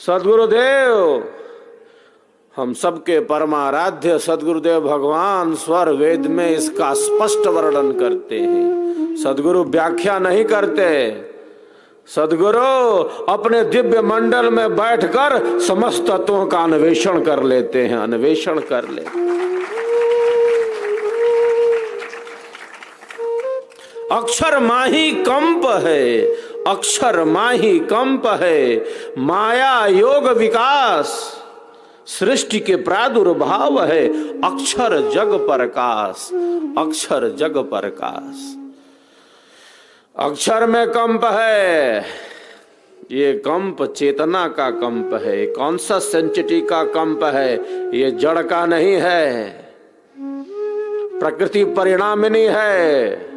सद्गुरुदेव, हम सबके परमाराध्य सद्गुरुदेव भगवान स्वर वेद में इसका स्पष्ट वर्णन करते हैं। सद्गुरु व्याख्या नहीं करते। सद्गुरु अपने दिव्य मंडल में बैठकर समस्त तत्वों का अन्वेषण कर लेते हैं, अन्वेषण कर लेते हैं। अक्षर माही कंप है, अक्षर माही कंप है, माया योग विकास, सृष्टि के प्रादुर्भाव है, अक्षर जग प्रकाश, अक्षर जग प्रकाश। अक्षर में कंप है, ये कंप चेतना का कंप है, कॉन्शस सेंसिटी का कंप है, ये जड़ का नहीं है, प्रकृति परिणामिनी है,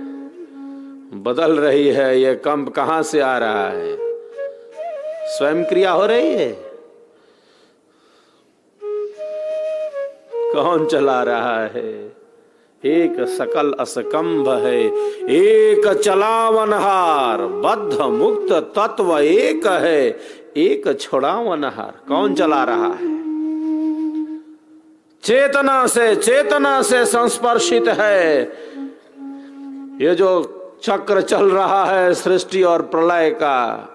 बदल रही है। ये कंप कहां से आ रहा है? स्वयं क्रिया हो रही है। कौन चला रहा है? एक सकल असकंभ है, एक चलावनहार, बद्ध मुक्त तत्व एक है, एक छोड़ावनहार। कौन चला रहा है? चेतना से संस्पर्शित है। ये जो चक्र चल रहा है सृष्टि और प्रलय का,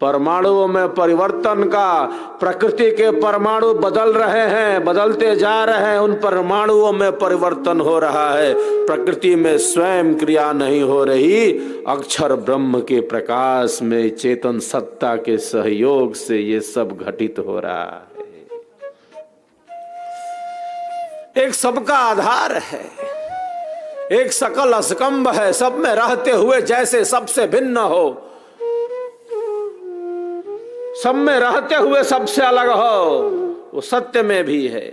परमाणुओं में परिवर्तन का, प्रकृति के परमाणु बदल रहे हैं, बदलते जा रहे हैं, उन परमाणुओं में परिवर्तन हो रहा है, प्रकृति में स्वयं क्रिया नहीं हो रही। अक्षर ब्रह्म के प्रकाश में चेतन सत्ता के सहयोग से ये सब घटित हो रहा है। एक सबका आधार है, एक सकल असकंभ है, सब में रहते हुए जैसे सबसे भिन्न हो, सब में रहते हुए सबसे अलग हो, वो सत्य में भी है।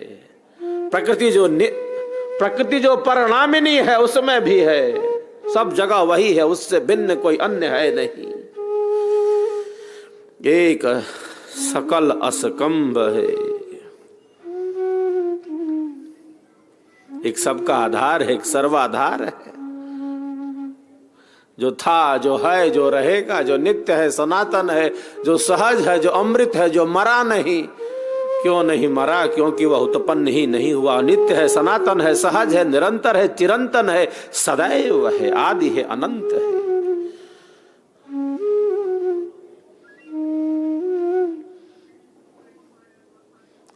प्रकृति जो परिणामिनी है उसमें भी है, सब जगह वही है, उससे भिन्न कोई अन्य है नहीं। एक सकल असकंभ है, एक सबका आधार है, एक सर्वाधार है, जो था, जो है, जो रहेगा, जो नित्य है, सनातन है, जो सहज है, जो अमृत है, जो मरा नहीं। क्यों नहीं मरा? क्योंकि वह उत्पन्न ही नहीं हुआ। नित्य है, सनातन है, सहज है, निरंतर है, चिरंतन है, सदैव है, आदि है, अनंत है।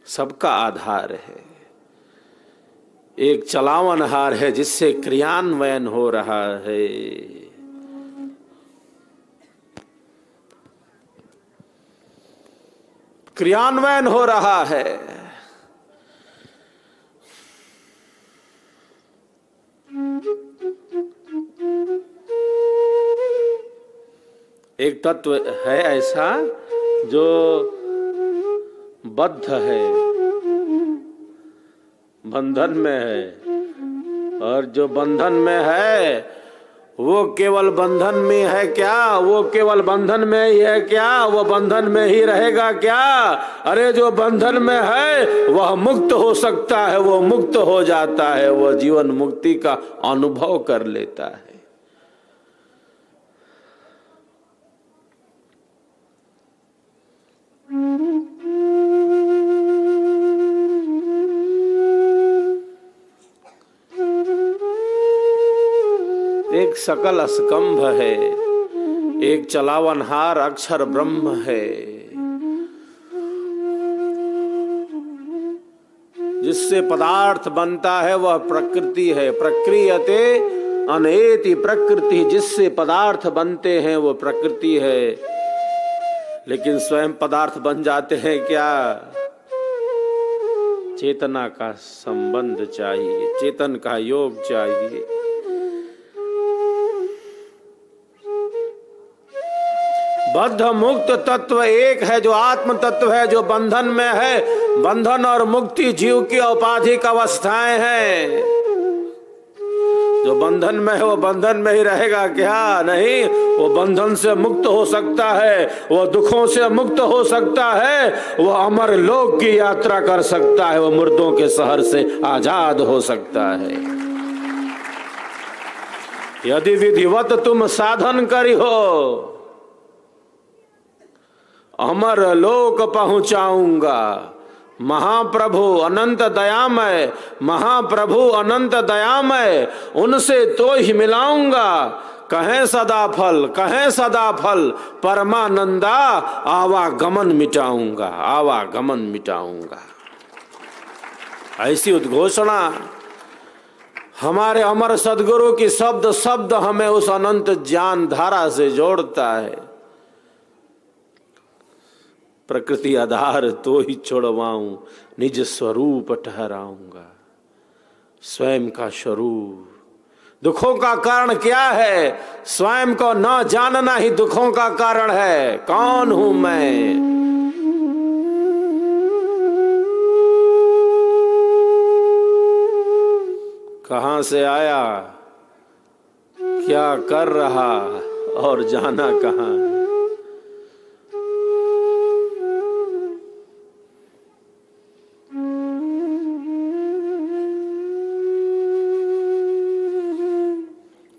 सबका आधार है, एक चलावनहार है जिससे क्रियान्वयन हो रहा है। क्रियान्वयन हो रहा है। एक तत्व है ऐसा जो बद्ध है, बंधन में है, और जो बंधन में है वो केवल बंधन में है क्या? वो केवल बंधन में ही है क्या? वो बंधन में ही रहेगा क्या? अरे जो बंधन में है वह मुक्त हो सकता है, वो मुक्त हो जाता है, वो जीवन मुक्ति का अनुभव कर लेता है। एक सकल असकंभ है, एक चलावनहार अक्षर ब्रह्म है, जिससे पदार्थ बनता है वह प्रकृति है। प्रक्रियते अनेति प्रकृति, जिससे पदार्थ बनते हैं वो प्रकृति है। लेकिन स्वयं पदार्थ बन जाते हैं क्या? चेतना का संबंध चाहिए, चेतन का योग चाहिए। बद्ध मुक्त तत्व एक है, जो आत्म तत्व है, जो बंधन में है। बंधन और मुक्ति जीव की औपाधिक अवस्थाएं हैं। जो बंधन में है वो बंधन में ही रहेगा क्या? नहीं, वो बंधन से मुक्त हो सकता है, वो दुखों से मुक्त हो सकता है, वो अमर लोक की यात्रा कर सकता है, वो मुर्दों के शहर से आजाद हो सकता है। यदि विधिवत तुम साधन करी हो अमर लोक पहुंचाऊंगा। महाप्रभु अनंत दयामय, महाप्रभु अनंत दयामय, उनसे तो ही मिलाऊंगा। कहें सदा फल, कहें सदा फल, परमानंदा आवागमन मिटाऊंगा, आवागमन मिटाऊंगा। ऐसी उद्घोषणा हमारे अमर सदगुरु की शब्द शब्द हमें उस अनंत ज्ञान धारा से जोड़ता है। प्रकृति आधार तो ही छोड़वाऊं, निज स्वरूप ठहराऊंगा। स्वयं का स्वरूप, दुखों का कारण क्या है? स्वयं को न जानना ही दुखों का कारण है। कौन हूं मैं? कहां से आया, क्या कर रहा और जाना कहां है?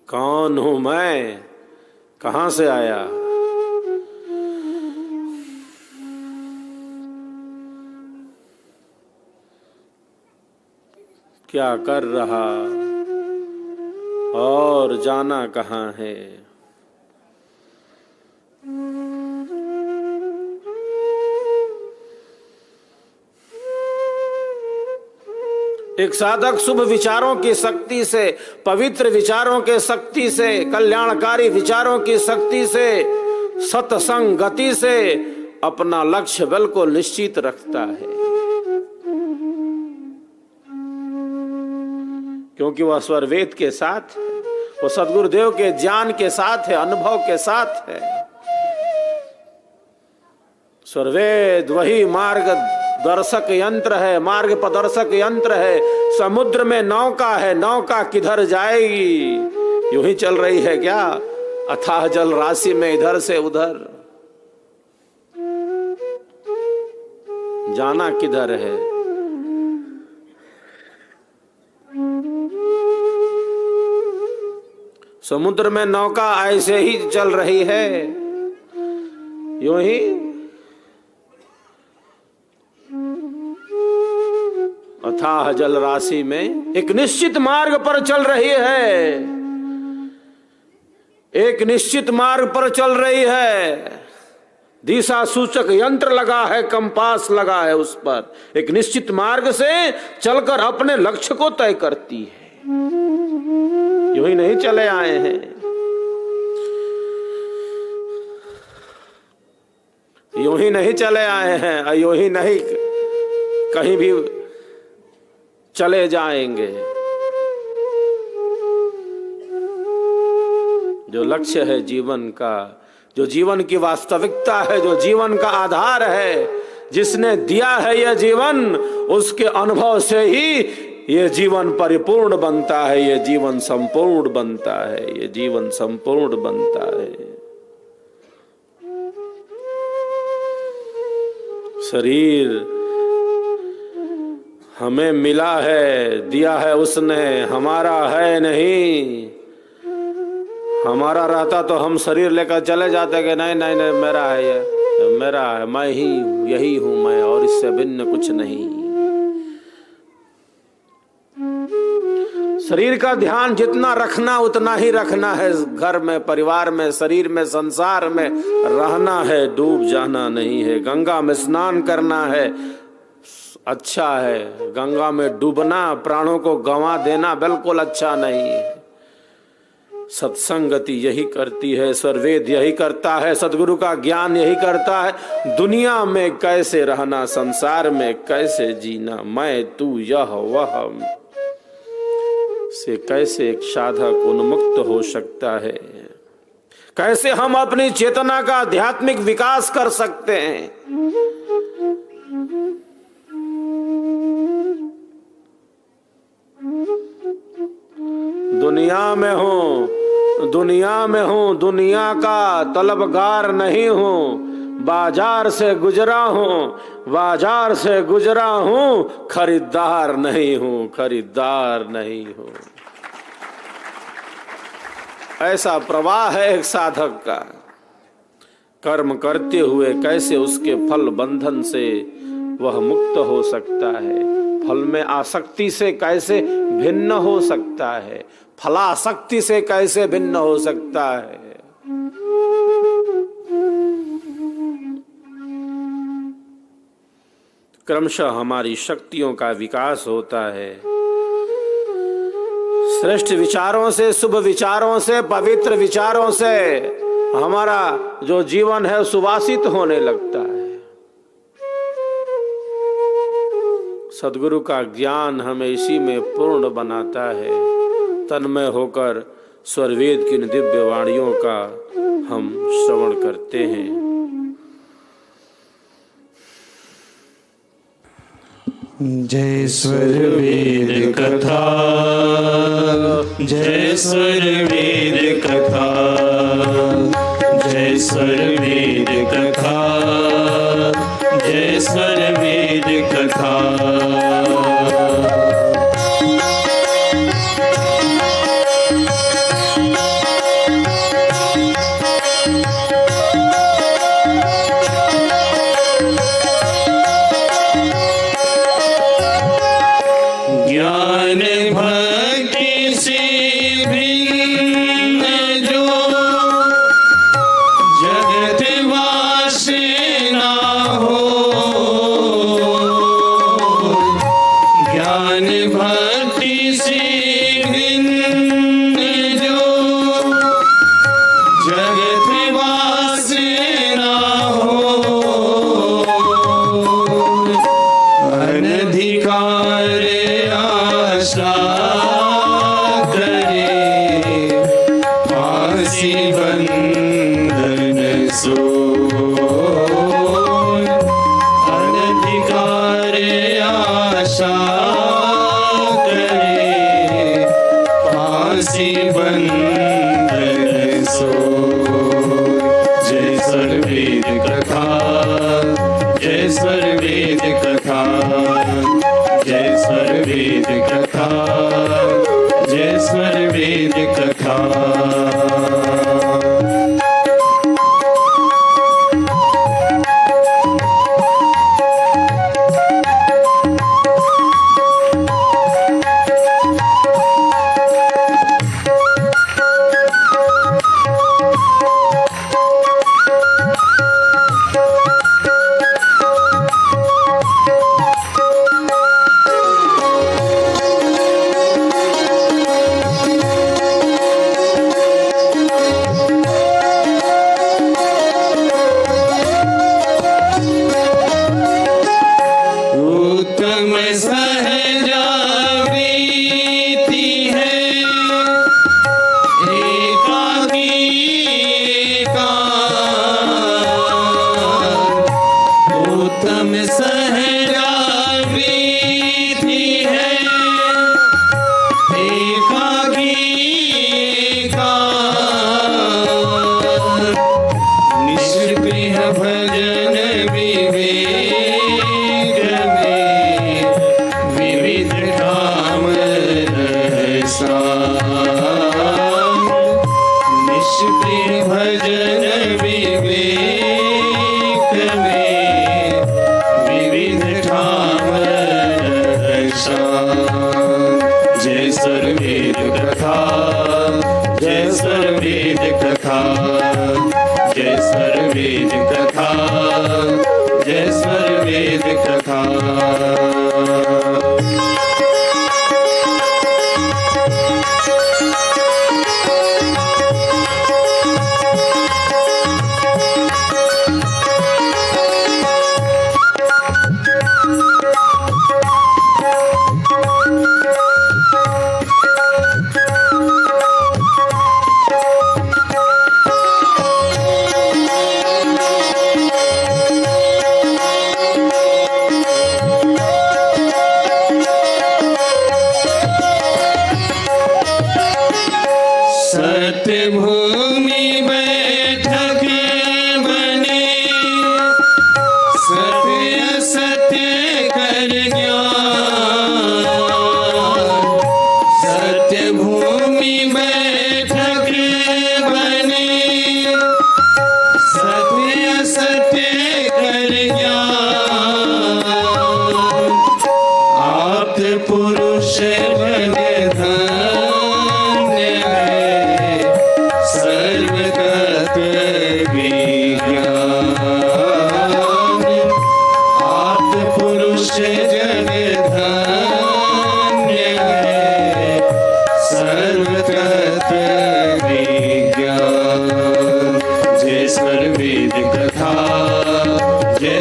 कौन हूं मैं? कहां से आया? क्या कर रहा और जाना कहां है? एक साधक शुभ विचारों की शक्ति से, पवित्र विचारों के शक्ति से, कल्याणकारी विचारों की शक्ति से, सत्संग गति से अपना लक्ष्य बिल्कुल निश्चित रखता है, क्योंकि वह स्वरवेद के साथ है, वो सदगुरुदेव के ज्ञान के साथ है, अनुभव के साथ है। स्वरवेद वही मार्ग दर्शक यंत्र है, मार्ग प्रदर्शक यंत्र है। समुद्र में नौका है, नौका किधर जाएगी? यूं ही चल रही है क्या अथाह जल राशि में इधर से उधर? जाना किधर है? समुद्र में नौका ऐसे ही चल रही है, यूं ही अथाह जल राशि में एक निश्चित मार्ग पर चल रही है, एक निश्चित मार्ग पर चल रही है। दिशा सूचक यंत्र लगा है, कंपास लगा है, उस पर एक निश्चित मार्ग से चलकर अपने लक्ष्य को तय करती है। यूं ही नहीं चले आए हैं, यूं ही नहीं चले आए हैं, यूं ही नहीं कहीं भी चले जाएंगे। जो लक्ष्य है जीवन का, जो जीवन की वास्तविकता है, जो जीवन का आधार है, जिसने दिया है यह जीवन, उसके अनुभव से ही यह जीवन परिपूर्ण बनता है, यह जीवन संपूर्ण बनता है, यह जीवन संपूर्ण बनता है। शरीर हमें मिला है, दिया है उसने, हमारा है नहीं। हमारा रहता तो हम शरीर लेकर चले जाते कि नहीं नहीं नहीं मेरा है, ये मेरा है, मैं ही यही हूं मैं और इससे भिन्न कुछ नहीं। शरीर का ध्यान जितना रखना उतना ही रखना है। घर में, परिवार में, शरीर में, संसार में रहना है, डूब जाना नहीं है। गंगा में स्नान करना है, अच्छा है। गंगा में डूबना, प्राणों को गंवा देना बिल्कुल अच्छा नहीं है। सत्संगति यही करती है, स्वरवेद यही करता है, सदगुरु का ज्ञान यही करता है। दुनिया में कैसे रहना, संसार में कैसे जीना, मैं तू यह वह से कैसे एक साधक उन्मुक्त हो सकता है? कैसे हम अपनी चेतना का आध्यात्मिक विकास कर सकते हैं? दुनिया में हूं, दुनिया में हूं, दुनिया का तलबगार नहीं हूं। बाजार से गुजरा हूं, बाजार से गुजरा हूं, खरीदार नहीं हूं, खरीदार नहीं हूं। ऐसा प्रवाह है एक साधक का। कर्म करते हुए कैसे उसके फल बंधन से वह मुक्त हो सकता है, फल में आसक्ति से कैसे भिन्न हो सकता है, फलासक्ति से कैसे भिन्न हो सकता है। क्रमशः हमारी शक्तियों का विकास होता है। श्रेष्ठ विचारों से, शुभ विचारों से, पवित्र विचारों से हमारा जो जीवन है सुवासित होने लगता है। सद्गुरु का ज्ञान हमें इसी में पूर्ण बनाता है। तन्मय होकर स्वरवेद की दिव्य वाणियों का हम श्रवण करते हैं। जय स्वर वेद कथा, जय स्वर वेद कथा, जय स्वर वेद कथा, जय स्वर वेद कथा। सत्य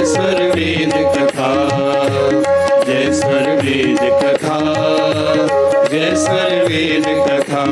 जय स्वर वेद कथा, जय स्वर वेद कथा, जय स्वर वेद कथा।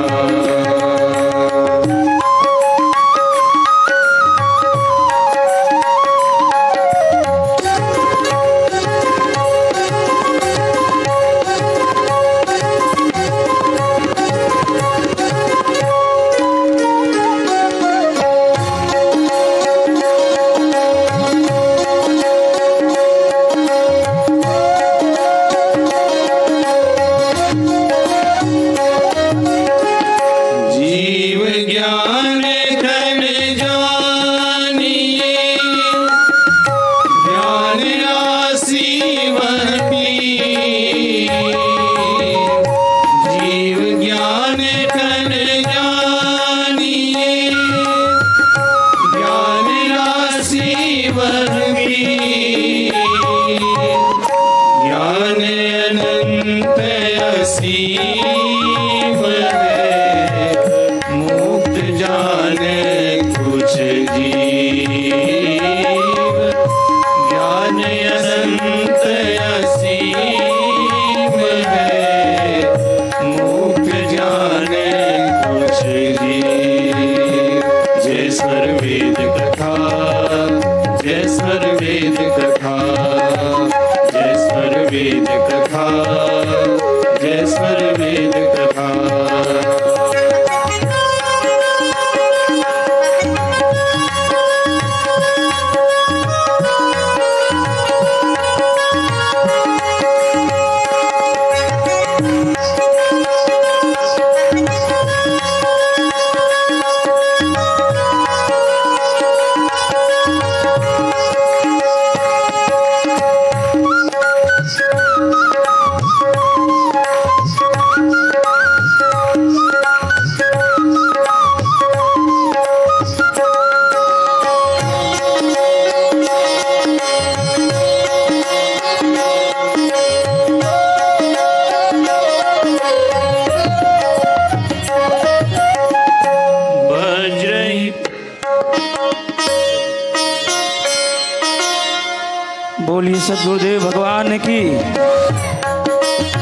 बोलिए सद्गुरुदेव भगवान की।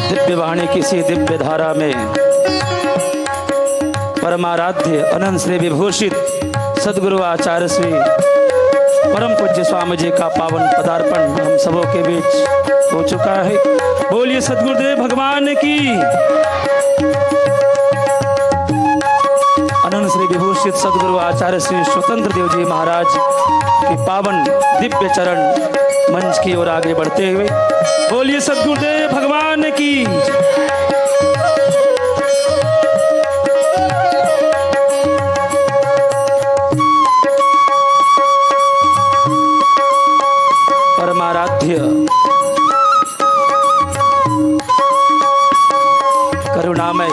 दिव्य वाणी किसी दिव्य धारा में परमाराध्य अनंत श्री विभूषित सद्गुरु आचार्य श्री परम पूज्य स्वामी जी का पावन पदार्पण हम सबों के बीच हो चुका है। बोलिए सद्गुरुदेव भगवान की। अनंत श्री विभूषित सद्गुरु आचार्य श्री स्वतंत्र देव जी महाराज की पावन दिव्य चरण मंच की ओर आगे बढ़ते हुए बोलिए सद्गुरुदेव भगवान की। परमाराध्य करुणामय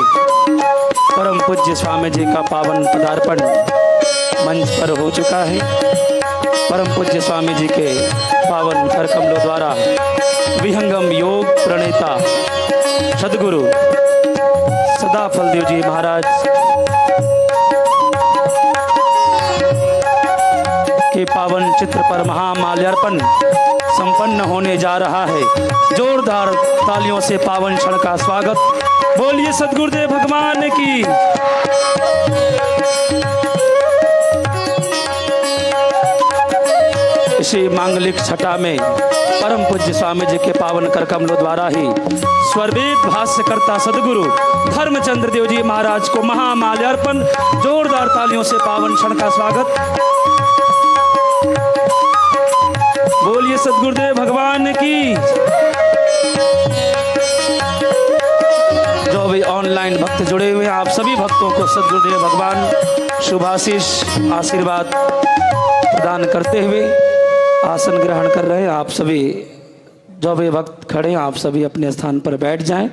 परम पूज्य स्वामी जी का पावन पदार्पण मंच पर हो चुका है। परम पूज्य स्वामी जी के पावन कर कमलों द्वारा विहंगम योग प्रणेता सद्गुरु सदाफल देव जी महाराज के पावन चित्र पर महामाल्यार्पण संपन्न होने जा रहा है। जोरदार तालियों से पावन क्षण का स्वागत। बोलिए सद्गुरुदेव भगवान की। इसी मांगलिक छटा में परम पूज्य स्वामी जी के पावन कर कमलों द्वारा ही स्वरवेद भाष्य करता सद्गुरु धर्मचंद्र देव जी महाराज को महामाल्यार्पण। जोरदार तालियों से पावन क्षण का स्वागत। बोलिए सद्गुरुदेव भगवान की। जो भी ऑनलाइन भक्त जुड़े हुए हैं आप सभी भक्तों को सद्गुरुदेव भगवान शुभाशीष आशीर्वाद प्रदान करते हुए आसन ग्रहण कर रहे हैं। आप सभी जो भी भक्त खड़े हैं आप सभी अपने स्थान पर बैठ जाएं।